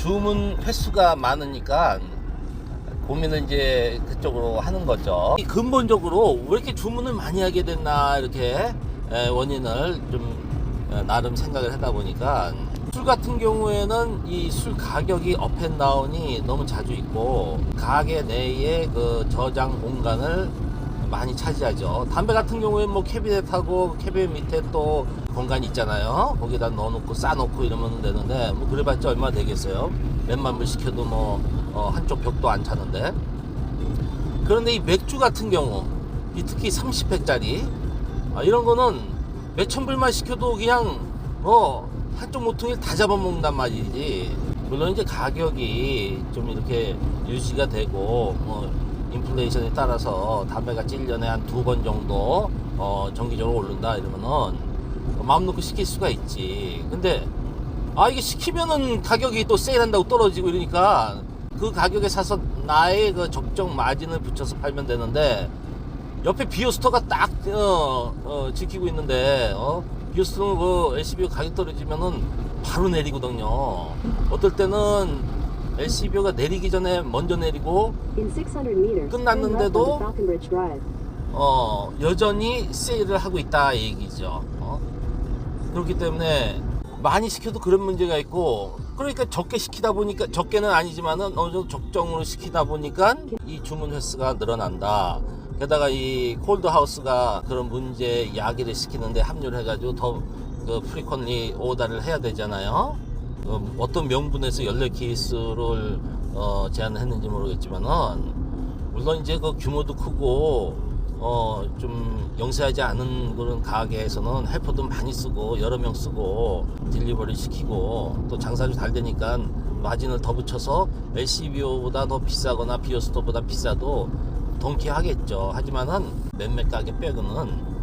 주문 횟수가 많으니까 고민을 이제 그쪽으로 하는 거죠. 근본적으로 왜 이렇게 주문을 많이 하게 됐나 이렇게 원인을 좀 나름 생각을 하다 보니까 술 같은 경우에는 이 술 가격이 업앤다운이 너무 자주 있고 가게 내에 그 저장 공간을 많이 차지하죠. 담배 같은 경우에는 뭐 캐비넷하고 캐비넷 밑에 또 공간이 있잖아요. 거기다 넣어놓고 싸놓고 이러면 되는데 뭐 그래봤자 얼마 되겠어요. 몇만 불 시켜도 뭐 한쪽 벽도 안 차는데. 그런데 이 맥주 같은 경우 이 특히 30팩짜리 이런 거는 몇천 불만 시켜도 그냥 뭐 한쪽 모퉁이를 다 잡아먹는단 말이지. 물론 이제 가격이 좀 이렇게 유지가 되고 인플레이션에 따라서 담배가 1년에 한 2번 정도 정기적으로 오른다 이러면은 마음 놓고 시킬 수가 있지. 근데 이게 시키면은 가격이 또 세일한다고 떨어지고 이러니까 그 가격에 사서 나의 그 적정 마진을 붙여서 팔면 되는데 옆에 비오스터가 딱 지키고 있는데 비오스터는 그 LCBO 가격 떨어지면은 바로 내리거든요. 어떨 때는 LCBO가 내리기 전에 먼저 내리고 끝났는데도 여전히 세일을 하고 있다 이 얘기죠. 그렇기 때문에 많이 시켜도 그런 문제가 있고, 그러니까 적게 시키다 보니까, 적게는 아니지만은 어느 정도 적정으로 시키다 보니까 이 주문 횟수가 늘어난다. 게다가 이 콜드하우스가 그런 문제 야기를 시키는데 합류를 해가지고 더 그 프리퀀리 오더를 해야 되잖아요. 어떤 명분에서 연례 케이스를 제안을 했는지 모르겠지만은, 물론 이제 그 규모도 크고 좀 영세하지 않은 그런 가게에서는 헬퍼도 많이 쓰고 여러 명 쓰고 딜리버리 시키고 또 장사도 잘 되니까 마진을 더 붙여서 LCBO보다 더 비싸거나 비오스토보다 비싸도 동키하겠죠. 하지만은 몇몇 가게 빼고는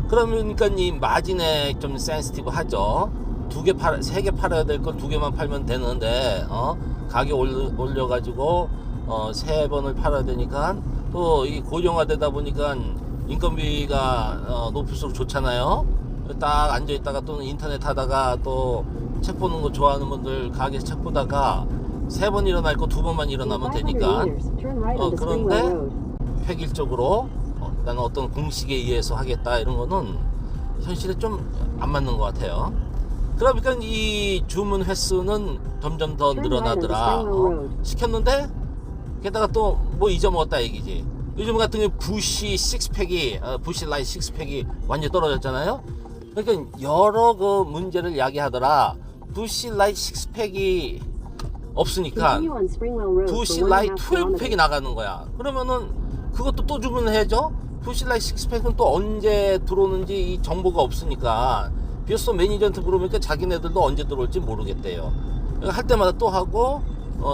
그러니까 이 마진에 좀 센시티브 하죠. 세 개 팔아야 될 걸 2개만 팔면 되는데 가격 올려가지고 3번을 팔아야 되니까 또 이 고령화되다 보니까 인건비가 높을수록 좋잖아요. 딱 앉아있다가 또는 인터넷 하다가 또 책 보는 거 좋아하는 분들 가게에서 책 보다가 3번 일어날 거 2번만 일어나면 되니까 그런데 획일적으로 나는 어떤 공식에 의해서 하겠다 이런 거는 현실에 좀 안 맞는 것 같아요. 그러니까 이 주문 횟수는 점점 더 늘어나더라. 시켰는데 게다가 또 뭐 잊어먹었다 얘기지. 요즘 같은 경우 부시 식스팩이 부시 라이트 식스팩이 완전히 떨어졌잖아요. 그러니까 여러 그 문제를 야기하더라. 부시 라이트 식스팩이 없으니까 부시 라이트 12팩이 나가는 거야. 그러면은 그것도 또 주문해야죠. 부시 라이트 식스팩은 또 언제 들어오는지 이 정보가 없으니까 비어스 매니저한테 물어보니까 자기네들도 언제 들어올지 모르겠대요. 그러니까 할 때마다 또 하고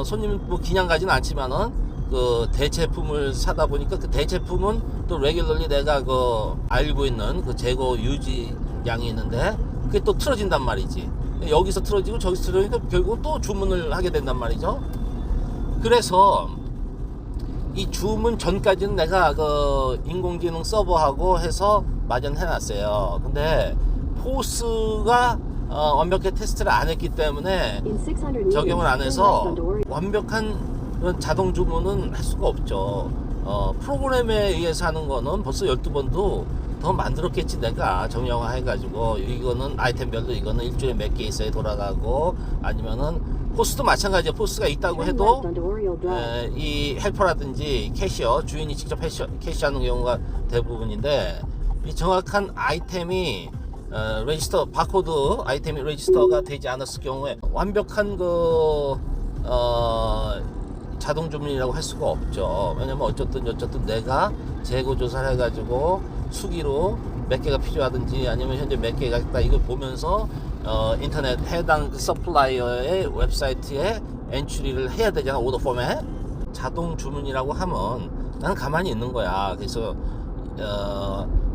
손님은 뭐 그냥 가지는 않지만은 그 대체품을 사다 보니까 그 대체품은 또 레귤러리 내가 그 알고 있는 그 재고 유지량이 있는데 그게 또 틀어진단 말이지. 여기서 틀어지고 저기서 틀어지니까 결국 또 주문을 하게 된단 말이죠. 그래서 이 주문 전까지는 내가 그 인공지능 서버하고 해서 마련해 놨어요. 근데 포스가 완벽하게 테스트를 안 했기 때문에 적용을 안 해서 완벽한 자동 주문은 할 수가 없죠. 프로그램에 의해서 하는 거는 벌써 12번도 더 만들었겠지 내가 정형화 해가지고 이거는 아이템별로 이거는 일주일에 몇 개 있어야 돌아가고 아니면은 포스도 마찬가지야. 포스가 있다고 해도 이 헬퍼라든지 캐시어 주인이 직접 캐시하는 경우가 대부분인데 이 정확한 아이템이 레지스터 바코드 아이템이 레지스터가 되지 않았을 경우에 완벽한 그 자동 주문이라고 할 수가 없죠. 왜냐면 어쨌든 내가 재고 조사를 해가지고 수기로 몇 개가 필요하든지 아니면 현재 몇 개가 있다 이걸 보면서 인터넷 해당 그 서플라이어의 웹사이트에 엔트리를 해야 되잖아. 오더 포맷. 자동 주문이라고 하면 나는 가만히 있는 거야. 그래서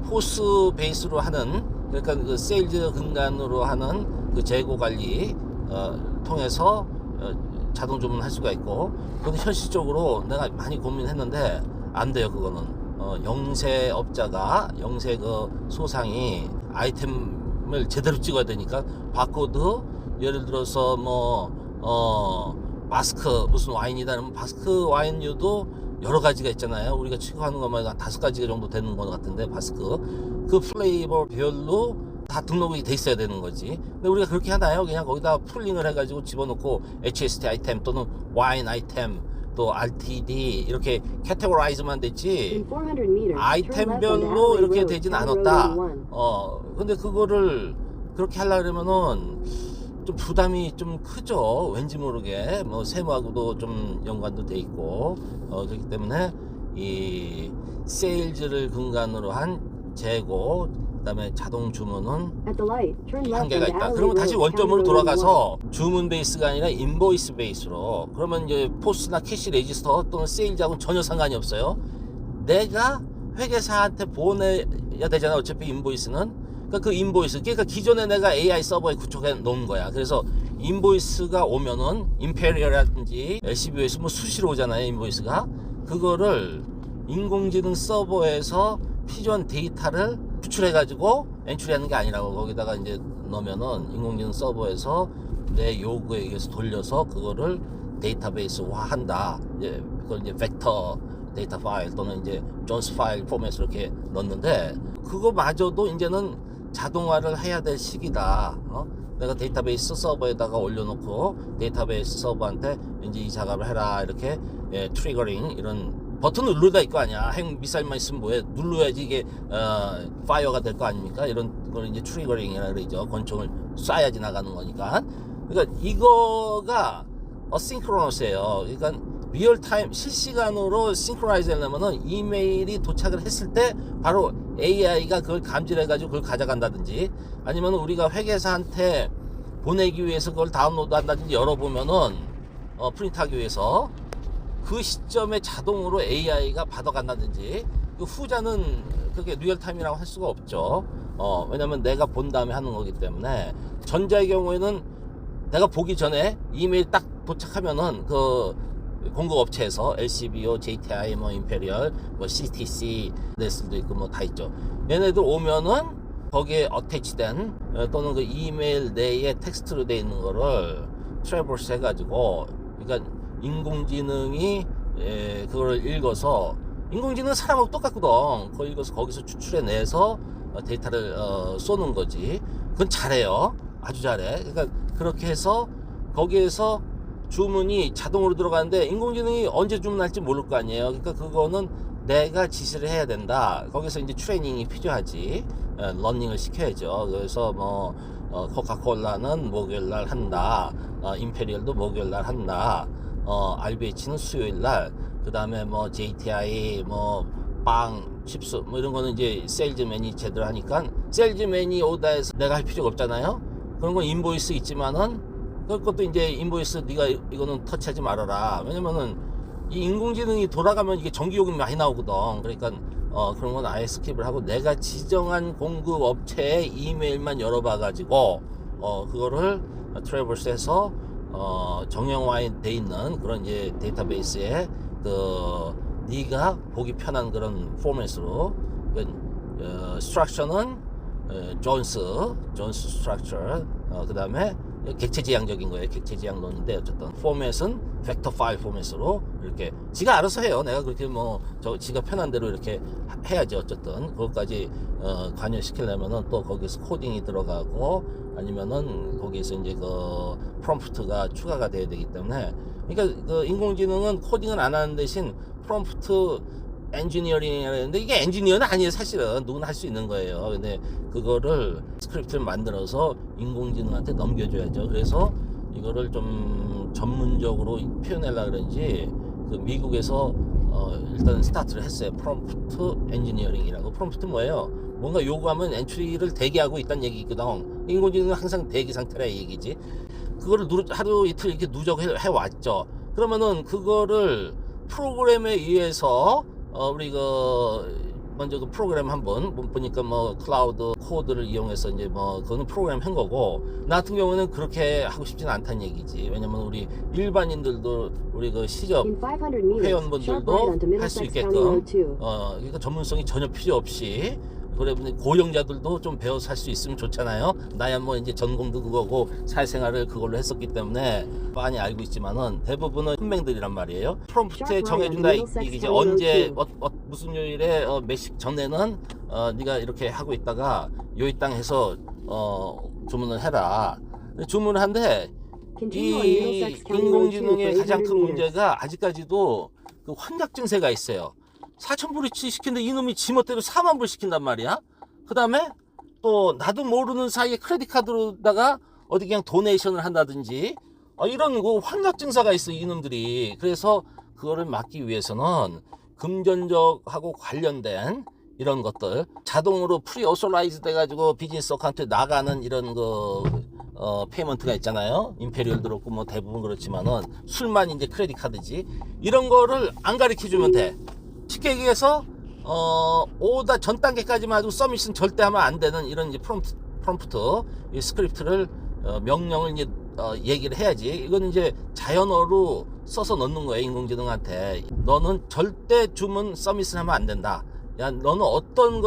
포스 베이스로 하는 그러니까 그 세일즈 근간으로 하는 그 재고 관리 통해서 자동 주문을 할 수가 있고, 그런데 현실적으로 내가 많이 고민했는데 안 돼요. 그거는 영세업자가 영세 그 소상이 아이템을 제대로 찍어야 되니까 바코드 예를 들어서 뭐 마스크 무슨 와인이다 그러면 마스크 와인류도 여러 가지가 있잖아요. 우리가 취급하는 것만 한 5가지 정도 되는 것 같은데 마스크 그 플레이버별로 다 등록이 돼 있어야 되는 거지. 근데 우리가 그렇게 하나요? 그냥 거기다 풀링을 해가지고 집어넣고 HST 아이템 또는 와인 아이템 또 RTD 이렇게 캐테고라이즈만 됐지 아이템별로 이렇게 되진 않았다. 근데 그거를 그렇게 하려고 그러면은 좀 부담이 좀 크죠. 왠지 모르게 뭐 세무하고도 좀 연관도 돼 있고 그렇기 때문에 이 세일즈를 근간으로 한 재고 그다음에 자동 주문은 한계가 있다. 그러면 다시 원점으로 돌아가서 주문 베이스가 아니라 인보이스 베이스로 그러면 이제 포스나 캐시 레지스터 또는 세일즈하고는 전혀 상관이 없어요. 내가 회계사한테 보내야 되잖아. 어차피 인보이스는 그러니까 그 인보이스 그러니까 기존에 내가 AI 서버에 구축해 놓은 거야. 그래서 인보이스가 오면은 임페리얼이라든지 LCBO에서 뭐 수시로 오잖아요. 인보이스가 그거를 인공지능 서버에서 필요한 데이터를 추출해가지고 엔트리하는 게 아니라고 거기다가 이제 넣으면은 인공지능 서버에서 내 요구에 의해서 돌려서 그거를 데이터베이스화한다. 이제 그걸 이제 벡터 데이터 파일 또는 이제 존스 파일 포맷으로 이렇게 넣는데 그거마저도 이제는 자동화를 해야 될 시기다. 내가 데이터베이스 서버에다가 올려놓고 데이터베이스 서버한테 이제 이 작업을 해라 이렇게 트리거링 이런 버튼을 누르다 있고 아니야. 핵 미사일만 있으면 뭐해? 눌러야지 이게 파이어가 될 거 아닙니까? 이런 걸 이제 트리거링이라 그러죠. 권총을 쏴야지 나가는 거니까. 그러니까 이거가 어싱크로너스예요. 그러니까 리얼타임 실시간으로 싱크로나이즈 하려면은 이메일이 도착을 했을 때 바로 AI가 그걸 감지를 해가지고 그걸 가져간다든지 아니면 우리가 회계사한테 보내기 위해서 그걸 다운로드 한다든지 열어보면은 프린트하기 위해서 그 시점에 자동으로 AI가 받아간다든지 그 후자는 그게 리얼타임이라고 할 수가 없죠. 왜냐면 내가 본 다음에 하는 거기 때문에 전자의 경우에는 내가 보기 전에 이메일 딱 도착하면은 그 공급업체에서 LCBO, JTI, 뭐 임페리얼, 뭐 CTC, 네슬도 있고 뭐 다 있죠. 얘네들 오면은 거기에 어태치된 또는 그 이메일 내에 텍스트로 돼 있는 거를 트래버스 해가지고 그러니까 인공지능이 그걸 읽어서 인공지능은 사람하고 똑같거든. 그걸 읽어서 거기서 추출해내서 데이터를 쏘는 거지. 그건 잘해요. 아주 잘해. 그러니까 그렇게 해서 거기에서 주문이 자동으로 들어가는데 인공지능이 언제 주문할지 모를 거 아니에요. 그러니까 그거는 내가 지시를 해야 된다. 거기서 이제 트레이닝이 필요하지. 러닝을 시켜야죠. 그래서 뭐 코카콜라는 목요일날 한다. 임페리얼도 목요일날 한다. RBH는 수요일날. 그 다음에 뭐 JTI 뭐 빵, 칩스 뭐 이런 거는 이제 세일즈맨이 제대로 하니까 세일즈맨이 오다 해서 내가 할 필요가 없잖아요. 그런 건 인보이스 있지만은 그것도 이제 인보이스 네가 이거는 터치하지 말아라. 왜냐면은 이 인공지능이 돌아가면 이게 전기요금이 많이 나오거든. 그러니까 그런 건 아예 스킵을 하고 내가 지정한 공급 업체의 이메일만 열어봐 가지고 그거를 트래버스에서 정형화돼 있는 그런 이제 데이터베이스에 그 네가 보기 편한 그런 포맷으로 스트럭처는 존스 스트럭처 그 다음에 객체지향적인 거예요. 객체지향론인데 어쨌든 포맷은 벡터 파일 포맷으로 이렇게 지가 알아서 해요. 내가 그렇게 뭐 지가 편한 대로 이렇게 해야지. 어쨌든 그것까지 관여시키려면은 또 거기서 코딩이 들어가고 아니면은 거기에서 이제 그 프롬프트가 추가가 돼야 되기 때문에 그러니까 그 인공지능은 코딩을 안 하는 대신 프롬프트 엔지니어링이라는데 이게 엔지니어는 아니에요. 사실은 누구나 할 수 있는 거예요. 근데 그거를 스크립트를 만들어서 인공지능한테 넘겨줘야죠. 그래서 이거를 좀 전문적으로 표현하려고 그런지 그 미국에서 일단 스타트를 했어요. 프롬프트 엔지니어링이라고. 프롬프트 뭐예요? 뭔가 요구하면 엔트리를 대기하고 있다는 얘기거든. 인공지능은 항상 대기 상태라 얘기지. 그거를 하루 이틀 이렇게 누적해 왔죠. 그러면은 그거를 프로그램에 의해서 우리 먼저 그 프로그램 한번 보니까 뭐 클라우드 코드를 이용해서 이제 뭐 그거는 프로그램 한 거고 나 같은 경우는 그렇게 하고 싶지는 않다는 얘기지. 왜냐면 우리 일반인들도 우리 그 시접 회원분들도 할 수 있게끔 그러니까 전문성이 전혀 필요 없이 그래 고령자들도 좀 배워서 살 수 있으면 좋잖아요. 나야 뭐 이제 전공도 그거고 사회생활을 그걸로 했었기 때문에 많이 알고 있지만은 대부분은 현명들이란 말이에요. 프롬프트에 정해준다 이제 언제 무슨 요일에 몇 시 전에는 네가 이렇게 하고 있다가 요일 땅 해서 주문을 해라. 주문을 한데 이 인공지능의 가장 큰 문제가 아직까지도 그 환각 증세가 있어요. 4,000불어치 시키는데 이놈이 지멋대로 4만 불 시킨단 말이야. 그 다음에 또 나도 모르는 사이에 크레딧 카드로다가 어디 그냥 도네이션을 한다든지 이런 그 환각 증세가 있어 이놈들이. 그래서 그거를 막기 위해서는 금전적하고 관련된 이런 것들 자동으로 프리 오소라이즈 돼가지고 비즈니스 어카운트에 나가는 이런 페이먼트가 있잖아요. 임페리얼도 그렇고 뭐 대부분 그렇지만은 술만 이제 크레딧 카드지. 이런 거를 안 가르쳐 주면 돼. 쉽게 얘기해서 오다 전 단계까지만 해도 서밋은 절대 하면 안 되는 이런 이제 프롬프트 이 스크립트를 명령을 이제 얘기를 해야지. 이건 이제 자연어로 써서 넣는 거예요. 인공지능한테 너는 절대 주문 서밋을 하면 안 된다. 야, 너는 어떤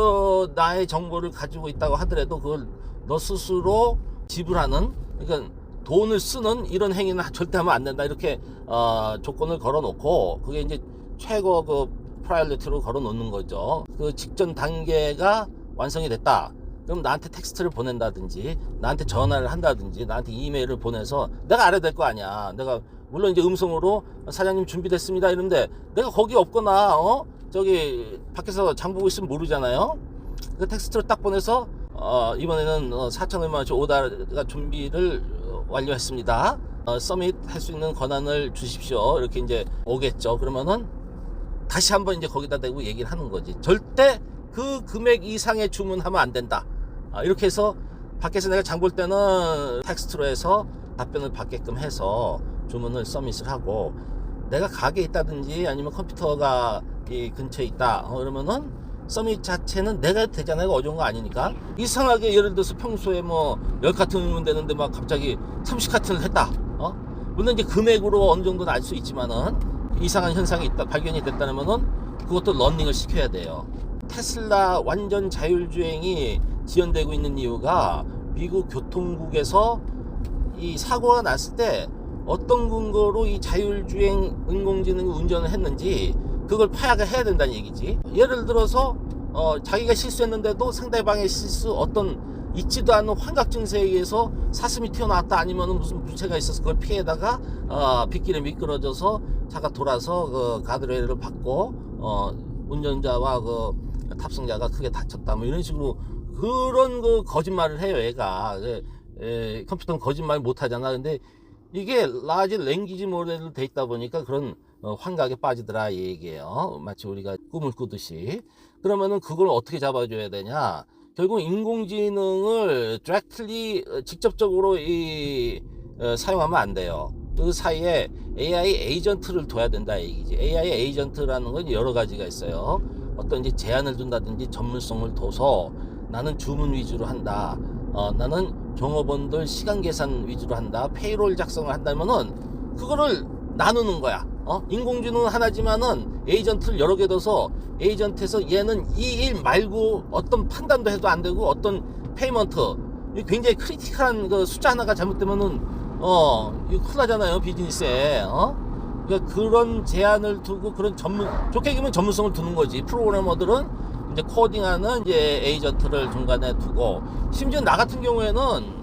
나의 정보를 가지고 있다고 하더라도 그걸 너 스스로 지불하는, 그러니까 돈을 쓰는 이런 행위는 절대 하면 안 된다. 이렇게 조건을 걸어 놓고 그게 이제 최고 프라이어리티로 걸어 놓는 거죠. 그 직전 단계가 완성이 됐다. 그럼 나한테 텍스트를 보낸다든지 나한테 전화를 한다든지 나한테 이메일을 보내서 내가 알아야 될 거 아니야. 내가 물론 이제 음성으로 사장님 준비됐습니다 이런데 내가 거기 없거나 저기 밖에서 장 보고 있으면 모르잖아요. 그 텍스트를 딱 보내서 이번에는 4천 얼마치 오다가 준비를 완료했습니다. 서밋 할 수 있는 권한을 주십시오. 이렇게 이제 오겠죠. 그러면은 다시 한번 이제 거기다 대고 얘기를 하는 거지. 절대 그 금액 이상의 주문하면 안 된다. 이렇게 해서 밖에서 내가 장 볼 때는 텍스트로 해서 답변을 받게끔 해서 주문을 서밋을 하고, 내가 가게에 있다든지 아니면 컴퓨터가 이 근처에 있다 그러면은 서밋 자체는 내가 해도 되잖아요. 어려운 거 아니니까. 이상하게 예를 들어서 평소에 뭐 10카튼이면 되는데 막 갑자기 30카튼을 했다. 물론 이제 금액으로 어느 정도는 알 수 있지만은 이상한 현상이 있다, 발견이 됐다면은 그것도 러닝을 시켜야 돼요. 테슬라 완전 자율주행이 지연되고 있는 이유가 미국 교통국에서 이 사고가 났을 때 어떤 근거로 이 자율주행 인공지능이 운전을 했는지 그걸 파악을 해야 된다는 얘기지. 예를 들어서 자기가 실수했는데도 상대방의 실수, 어떤 있지도 않은 환각 증세에 의해서 사슴이 튀어나왔다, 아니면 무슨 물체가 있어서 그걸 피해다가 빗길에 미끄러져서 차가 돌아서 그 가드레일을 받고 운전자와 그 탑승자가 크게 다쳤다, 뭐 이런 식으로 그런 거짓말을 해요. 얘가 컴퓨터는 거짓말 못 하잖아. 근데 이게 라지 랭귀지 모델로 돼 있다 보니까 그런 환각에 빠지더라 이 얘기예요. 마치 우리가 꿈을 꾸듯이. 그러면은 그걸 어떻게 잡아줘야 되냐? 결국 인공지능을 directly 직접적으로 사용하면 안 돼요. 그 사이에 AI 에이전트를 둬야 된다 얘기지. AI 에이전트라는 건 여러 가지가 있어요. 어떤 이제 제한을 둔다든지 전문성을 둬서 나는 주문 위주로 한다. 나는 종업원들 시간 계산 위주로 한다. 페이롤 작성을 한다면은 그거를 나누는 거야. 인공지능은 하나지만은 에이전트를 여러 개 둬서 에이전트에서 얘는 이 일 말고 어떤 판단도 해도 안 되고 어떤 페이먼트, 굉장히 크리티컬한 그 숫자 하나가 잘못되면은 이거 큰일 나잖아요, 비즈니스에. 그러니까 그런 제한을 두고 그런 좋게 얘기하면 전문성을 두는 거지. 프로그래머들은 이제 코딩하는 이제 에이전트를 중간에 두고, 심지어 나 같은 경우에는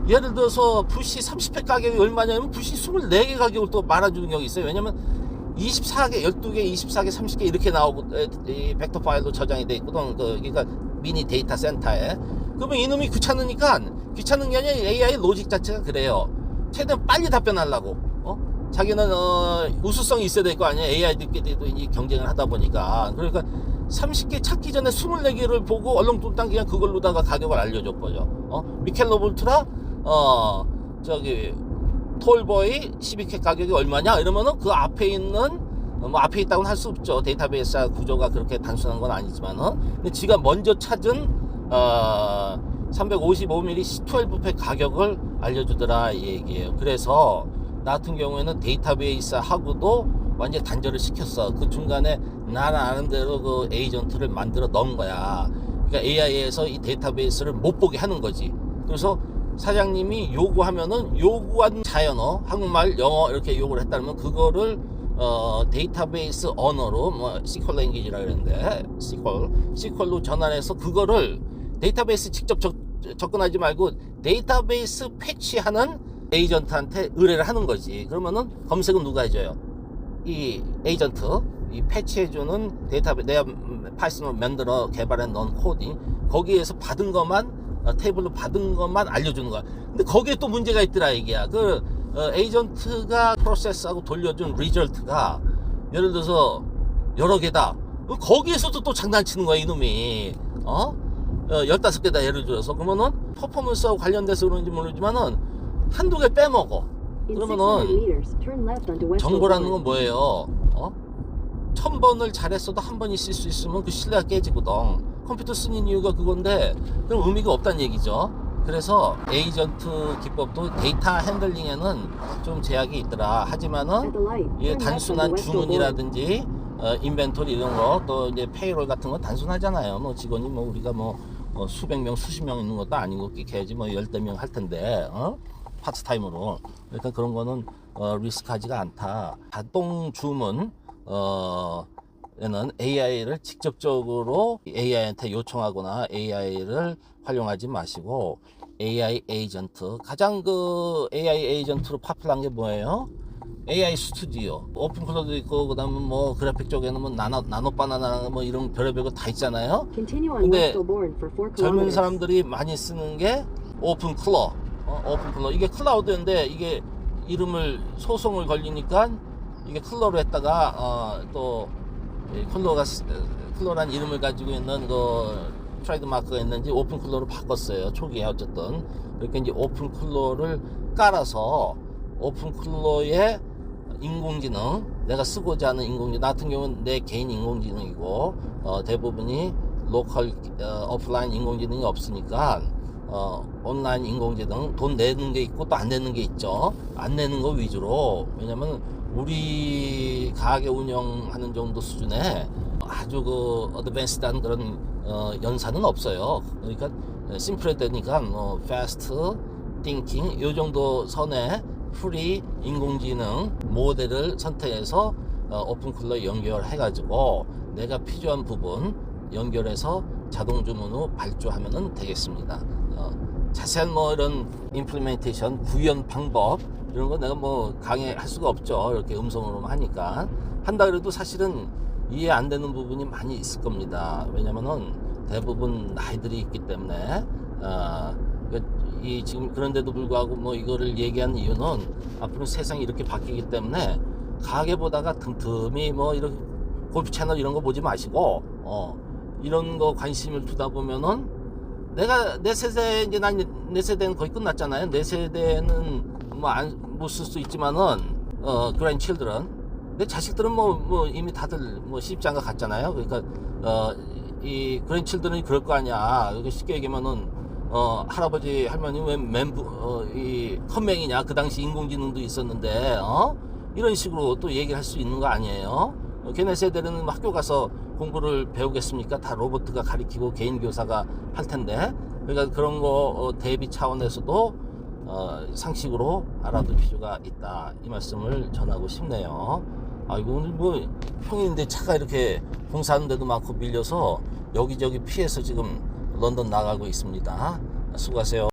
예를 들어서 부시 30회 가격이 얼마냐면 부시 24개 가격을 또 말아주는 경우가 있어요. 왜냐면 24개, 12개, 24개, 30개 이렇게 나오고 이 벡터 파일로 저장이 돼 있거든. 그러니까 미니 데이터 센터에. 그러면 이놈이 귀찮은 게 아니라 AI 로직 자체가 그래요. 최대한 빨리 답변하려고. 자기는 우수성이 있어야 될 거 아니야. AI들끼리도 이제 경쟁을 하다 보니까. 그러니까 30개 찾기 전에 24개를 보고 얼렁뚱땅 그냥 그걸로다가 가격을 알려줘 버려. 미켈 로볼트라 저기 톨보이 12개 가격이 얼마냐 이러면은 그 앞에 있는 뭐 앞에 있다고는 할 수 없죠. 데이터베이스 구조가 그렇게 단순한 건 아니지만은. 근데 지가 먼저 찾은 355mm C12팩 가격을 알려주더라 이 얘기예요. 그래서 나 같은 경우에는 데이터베이스하고도 완전 단절을 시켰어. 그 중간에 나는 아는 대로 그 에이전트를 만들어 넣은 거야. 그러니까 AI에서 이 데이터베이스를 못 보게 하는 거지. 그래서 사장님이 요구하면은 요구한 자연어, 한국말, 영어 이렇게 요구를 했다면 그거를 데이터베이스 언어로 뭐 SQL 랭귀지라 그랬는데 SQL로 전환해서 그거를 데이터베이스 직접 접근하지 말고 데이터베이스 패치하는 에이전트한테 의뢰를 하는 거지. 그러면은 검색은 누가 해줘요? 이 에이전트, 이 패치해주는 데이터베이스, 내가 파이썬을 만들어 개발해 놓은 코딩 거기에서 받은 것만 테이블로 받은 것만 알려주는 거야. 근데 거기에 또 문제가 있더라 이게야. 에이전트가 프로세스하고 돌려준 리절트가 예를 들어서 여러 개다. 거기에서도 또 장난치는 거야 이놈이. 15개다 예를 들어서. 그러면은 퍼포먼스하고 관련돼서 그런지 모르지만은 한두 개 빼먹어. 그러면은 정보라는 건 뭐예요? 1000번을 잘했어도 한 번 있을 수 있으면 그 신뢰가 깨지거든. 컴퓨터 쓰는 이유가 그건데 그럼 의미가 없다는 얘기죠. 그래서 에이전트 기법도 데이터 핸들링에는 좀 제약이 있더라. 하지만은 이게 단순한 주문이라든지 인벤토리 이런 거 또 이제 페이롤 같은 거 단순하잖아요. 뭐 직원이 뭐 우리가 뭐 수백 명 수십 명 있는 것도 아니고 끼켜야지 뭐 10명 할 텐데 파트타임으로. 그러니까 그런 거는 리스크하지가 않다. 자동 주문 에는 AI를 직접적으로 AI한테 요청하거나 AI를 활용하지 마시고 AI 에이전트, 가장 AI 에이전트로 파퓰러한 게 뭐예요? AI 스튜디오, 오픈 클로도 있고 그다음에 뭐 그래픽 쪽에는 뭐 나노 바나나 뭐 이런 별의별 거 다 있잖아요. 근데 젊은 사람들이 많이 쓰는 게 오픈 클로, 오픈 클로. 이게 클라우드인데 이게 이름을 소송을 걸리니까 이게 클로로 했다가 또 클로란 이름을 가지고 있는 트레이드 마크가 있는지 오픈 클로로 바꿨어요. 초기에 어쨌든 이렇게 이제 오픈 클로를 깔아서 오픈 클로의 인공지능, 내가 쓰고자 하는 인공지능, 나 같은 경우는 내 개인 인공지능이고 대부분이 로컬 오프라인 인공지능이 없으니까 온라인 인공지능 돈 내는 게 있고 또 안 내는 게 있죠. 안 내는 거 위주로. 왜냐면 우리 가게 운영하는 정도 수준의 아주 어드밴스드한 그런 연산은 없어요. 그러니까 심플해야 되니까 패스트 띵킹 요 정도 선에 프리 인공지능 모델을 선택해서 오픈 쿨러 연결해 가지고 내가 필요한 부분 연결해서 자동 주문으로 발주하면 되겠습니다. 자세한 뭐 이런 임플리멘테이션 구현 방법 이런 거 내가 뭐 강의할 수가 없죠. 이렇게 음성으로만 하니까. 한다 그래도 사실은 이해 안 되는 부분이 많이 있을 겁니다. 왜냐면은 대부분 나이들이 있기 때문에 지금 그런데도 불구하고 뭐 이거를 얘기한 이유는 앞으로 세상이 이렇게 바뀌기 때문에 가게 보다가 틈틈이 뭐 이런 골프 채널 이런 거 보지 마시고 이런 거 관심을 두다 보면은 내가 내 세대 이제 내 세대는 거의 끝났잖아요. 내 세대는 뭐 못 쓸 수 있지만은 grandchildren 내 자식들은 뭐 이미 다들 뭐 시집장가 갔잖아요. 그러니까 이 grandchildren이 그럴 거 아니야. 쉽게 얘기하면은 할아버지 할머니 왜 이 컴맹이냐, 그 당시 인공지능도 있었는데 이런 식으로 또 얘기할 수 있는 거 아니에요. 걔네 세대는 학교 가서 공부를 배우겠습니까? 다 로봇가 가리키고 개인 교사가 할 텐데. 그러니까 그런 거 대비 차원에서도 상식으로 알아둘 필요가 있다, 이 말씀을 전하고 싶네요. 아이고 오늘 뭐 평일인데 차가 이렇게 공사하는 데도 많고 밀려서 여기저기 피해서 지금 런던 나가고 있습니다. 수고하세요.